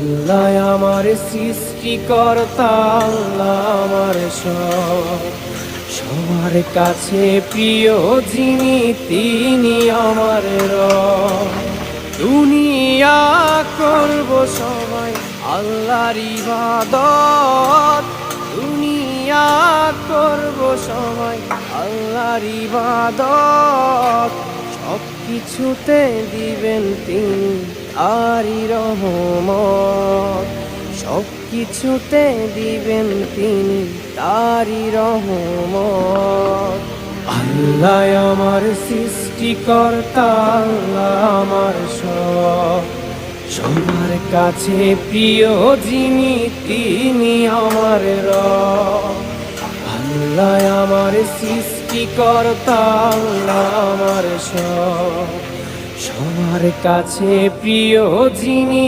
আল্লাহ আমার সৃষ্টিকর্তা, আল্লাহ আমার সব, সবার কাছে প্রিয় যিনি তিনি আমার রব। দুনিয়া করব সবাই আল্লাহর ইবাদত, দুনিয়া করব সবাই আল্লাহর ইবাদত, সব কিছুতে দিবেন তিনি তারই রহমত, সব কিছুতে দিবেন তিনি তারই রহমত। আল্লাহ আমার সৃষ্টিকর্তা, আল্লাহ আমার সব, সবার কাছে প্রিয় যিনি তিনি আমার রব। আল্লাহ আমার সৃষ্টিকর্তা, আল্লাহ আমার সব, সবার কাছে প্রিয় যিনি